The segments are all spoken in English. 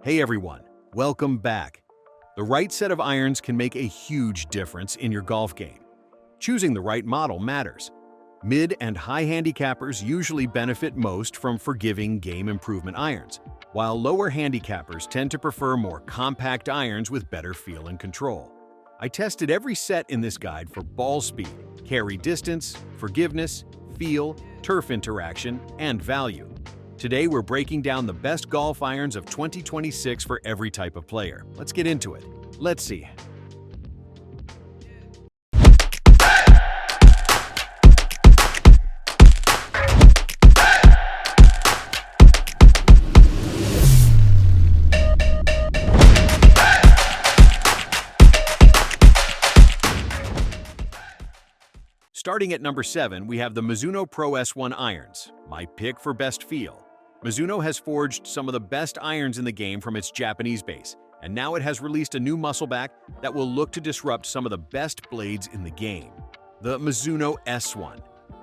Hey everyone, welcome back. The right set of irons can make a huge difference in your golf game. Choosing the right model matters. Mid and high handicappers usually benefit most from forgiving game improvement irons, while lower handicappers tend to prefer more compact irons with better feel and control. I tested every set in this guide for ball speed, carry distance, forgiveness, feel, turf interaction, and value. Today we're breaking down the best golf irons of 2026 for every type of player. Let's get into it. Let's see. Starting at number 7, we have the Mizuno Pro S1 irons, my pick for best feel. Mizuno has forged some of the best irons in the game from its Japanese base, and now it has released a new muscleback that will look to disrupt some of the best blades in the game. The Mizuno S1.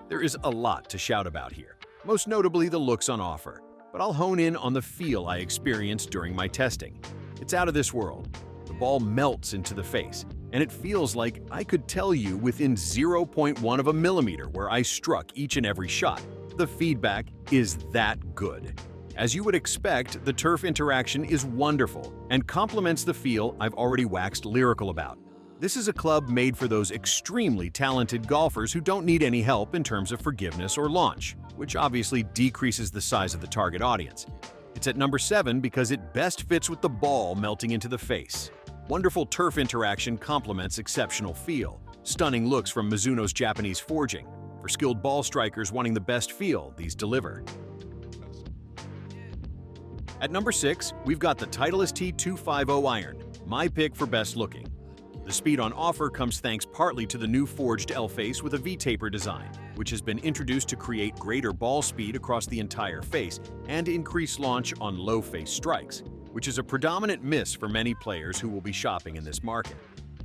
There is a lot to shout about here, most notably the looks on offer, but I'll hone in on the feel I experienced during my testing. It's out of this world. The ball melts into the face, and it feels like I could tell you within 0.1 of a millimeter where I struck each and every shot. The feedback is that good. As you would expect, the turf interaction is wonderful and complements the feel I've already waxed lyrical about. This is a club made for those extremely talented golfers who don't need any help in terms of forgiveness or launch, which obviously decreases the size of the target audience. It's at number 7 because it best fits with the ball melting into the face. Wonderful turf interaction complements exceptional feel. Stunning looks from Mizuno's Japanese forging. For skilled ball strikers wanting the best feel, these deliver. At number 6, we've got the Titleist T250 iron, my pick for best looking. The speed on offer comes thanks partly to the new forged L-face with a V-taper design, which has been introduced to create greater ball speed across the entire face and increase launch on low-face strikes, which is a predominant miss for many players who will be shopping in this market.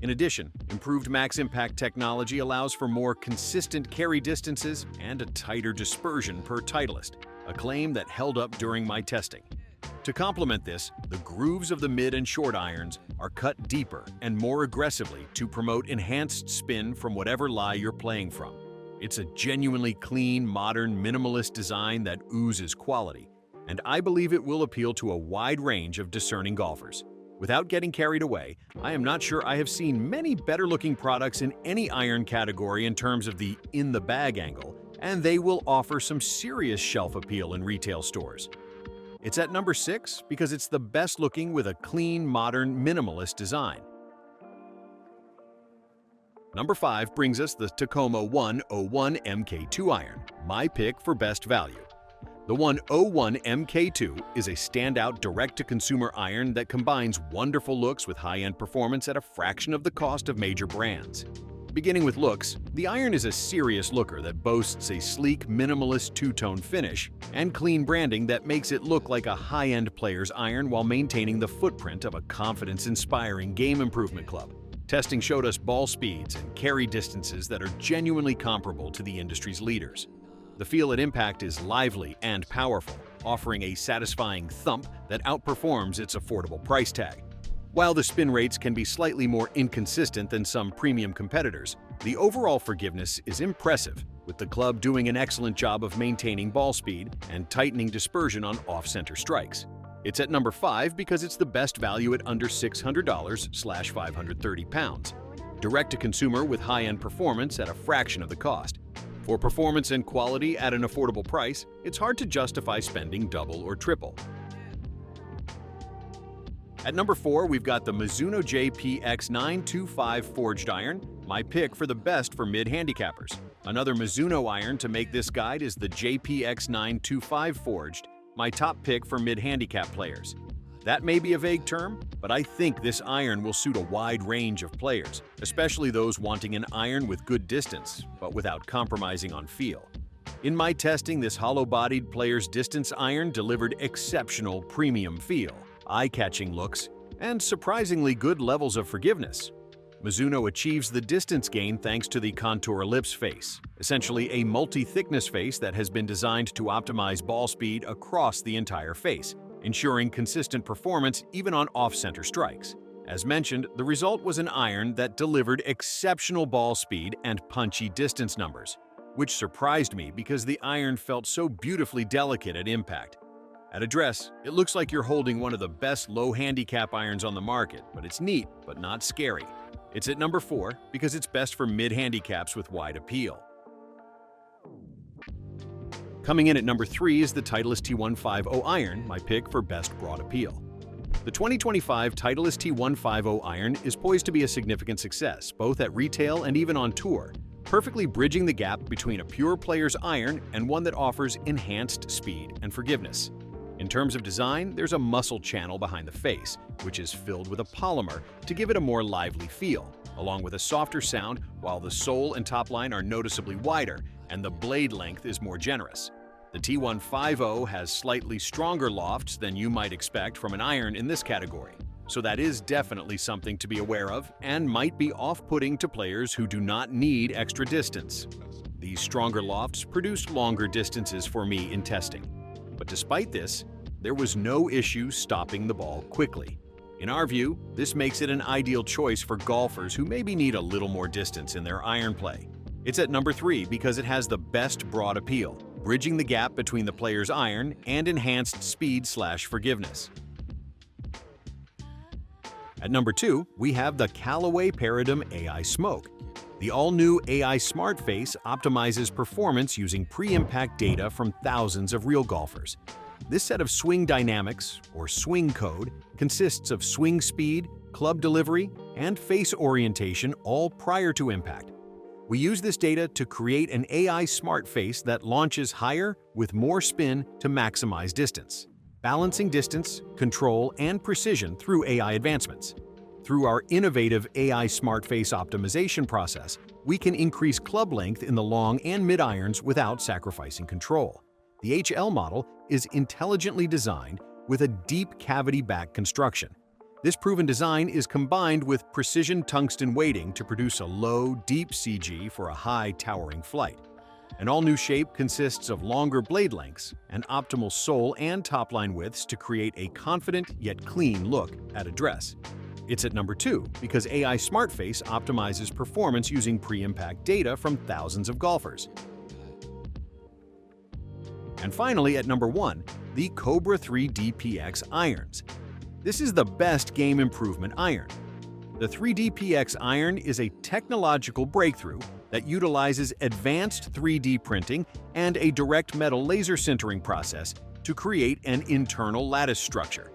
In addition, improved max impact technology allows for more consistent carry distances and a tighter dispersion per Titleist, a claim that held up during my testing. To complement this, the grooves of the mid and short irons are cut deeper and more aggressively to promote enhanced spin from whatever lie you're playing from. It's a genuinely clean, modern, minimalist design that oozes quality, and I believe it will appeal to a wide range of discerning golfers. Without getting carried away, I am not sure I have seen many better-looking products in any iron category in terms of the in-the-bag angle, and they will offer some serious shelf appeal in retail stores. It's at number 6 because it's the best-looking with a clean, modern, minimalist design. Number 5 brings us the Tacoma 101 MK2 iron, my pick for best value. The 101 MK2 is a standout direct-to-consumer iron that combines wonderful looks with high-end performance at a fraction of the cost of major brands. Beginning with looks, the iron is a serious looker that boasts a sleek, minimalist two-tone finish and clean branding that makes it look like a high-end player's iron while maintaining the footprint of a confidence-inspiring game improvement club. Testing showed us ball speeds and carry distances that are genuinely comparable to the industry's leaders. The feel at impact is lively and powerful, offering a satisfying thump that outperforms its affordable price tag. While the spin rates can be slightly more inconsistent than some premium competitors, the overall forgiveness is impressive, with the club doing an excellent job of maintaining ball speed and tightening dispersion on off-center strikes. It's at number 5 because it's the best value at under $600/530 direct-to-consumer with high-end performance at a fraction of the cost. For performance and quality at an affordable price, it's hard to justify spending double or triple. At number 4, we've got the Mizuno JPX925 forged iron, my pick for the best for mid-handicappers. Another Mizuno iron to make this guide is the JPX925 forged, my top pick for mid-handicap players. That may be a vague term, but I think this iron will suit a wide range of players, especially those wanting an iron with good distance, but without compromising on feel. In my testing, this hollow-bodied player's distance iron delivered exceptional premium feel, eye-catching looks, and surprisingly good levels of forgiveness. Mizuno achieves the distance gain thanks to the Contour Ellipse face, essentially a multi-thickness face that has been designed to optimize ball speed across the entire face. ensuring consistent performance even on off-center strikes. As mentioned, the result was an iron that delivered exceptional ball speed and punchy distance numbers, which surprised me because the iron felt so beautifully delicate at impact. At address, it looks like you're holding one of the best low handicap irons on the market, but it's neat but not scary. It's at number 4 because it's best for mid-handicaps with wide appeal. Coming in at number 3 is the Titleist T150 iron, my pick for best broad appeal. The 2025 Titleist T150 iron is poised to be a significant success, both at retail and even on tour, perfectly bridging the gap between a pure player's iron and one that offers enhanced speed and forgiveness. In terms of design, there's a muscle channel behind the face, which is filled with a polymer to give it a more lively feel, along with a softer sound, while the sole and top line are noticeably wider and the blade length is more generous. The T150 has slightly stronger lofts than you might expect from an iron in this category, so that is definitely something to be aware of and might be off-putting to players who do not need extra distance. These stronger lofts produced longer distances for me in testing. But despite this, there was no issue stopping the ball quickly. In our view, this makes it an ideal choice for golfers who maybe need a little more distance in their iron play. It's at number 3 because it has the best broad appeal, bridging the gap between the player's iron and enhanced speed/forgiveness. At number 2, we have the Callaway Paradm AI Smoke. The all-new AI Smart Face optimizes performance using pre-impact data from thousands of real golfers. This set of swing dynamics, or swing code, consists of swing speed, club delivery, and face orientation all prior to impact. We use this data to create an AI Smart Face that launches higher with more spin to maximize distance, balancing distance, control, and precision through AI advancements. Through our innovative AI Smart Face optimization process, we can increase club length in the long and mid-irons without sacrificing control. The HL model is intelligently designed with a deep cavity back construction. This proven design is combined with precision tungsten weighting to produce a low, deep CG for a high, towering flight. An all-new shape consists of longer blade lengths and optimal sole and top-line widths to create a confident yet clean look at address. It's at number 2 because AI Smart Face optimizes performance using pre-impact data from thousands of golfers. And finally, at number 1, the Cobra 3DPX irons. This is the best game improvement iron. The 3DPX iron is a technological breakthrough that utilizes advanced 3D printing and a direct metal laser sintering process to create an internal lattice structure.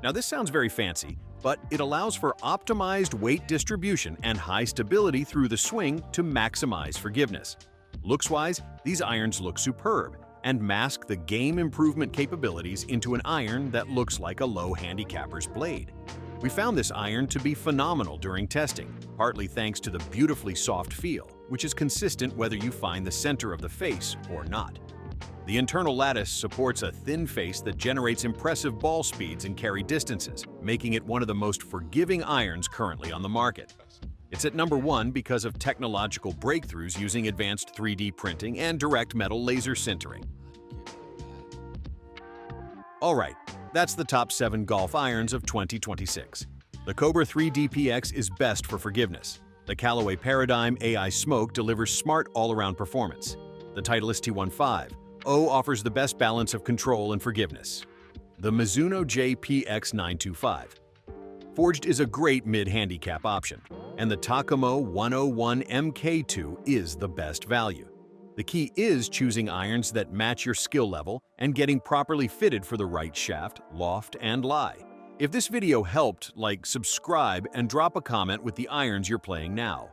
Now, this sounds very fancy, but it allows for optimized weight distribution and high stability through the swing to maximize forgiveness. Looks-wise, these irons look superb and mask the game improvement capabilities into an iron that looks like a low handicapper's blade. We found this iron to be phenomenal during testing, partly thanks to the beautifully soft feel, which is consistent whether you find the center of the face or not. The internal lattice supports a thin face that generates impressive ball speeds and carry distances, making it one of the most forgiving irons currently on the market. It's at number 1 because of technological breakthroughs using advanced 3D printing and direct metal laser sintering. Alright, that's the top 7 golf irons of 2026. The Cobra 3DPX is best for forgiveness. The Callaway Paradm AI Smoke delivers smart all-around performance. The Titleist T150 offers the best balance of control and forgiveness. The Mizuno JPX925 Forged is a great mid-handicap option, and the Tacoma 101 MK2 is the best value. The key is choosing irons that match your skill level and getting properly fitted for the right shaft, loft, and lie. If this video helped, subscribe and drop a comment with the irons you're playing now.